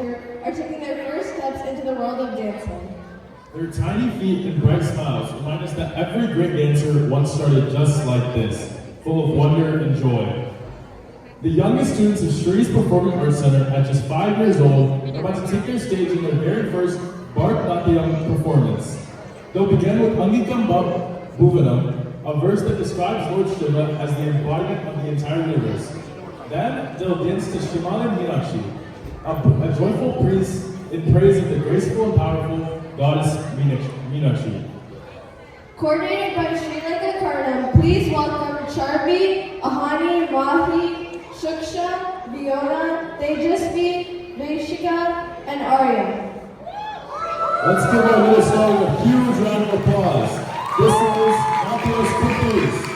Center are taking their first steps into the world of dancing. Their tiny feet and bright smiles remind us that every great dancer once started just like this, full of wonder and joy. The youngest students of Shree's Performing Arts Center at just 5 years old are about to take their stage in their very first Bharatanatyam performance. They'll begin with Angikam Bhuvanam, a verse that describes Lord Shiva as the embodiment of the entire universe. Then they'll dance to Shrimali Meenakshi, a joyful in praise of the graceful and powerful goddess Meenakshi. Coordinated by Srilekha Karnam, please welcome Charvi, Ahani, Mahi, Shuksha, Viona, Tejasvi, Vaishika, and Arya. Let's give our little song a huge round of applause. This is Matheus Kukus.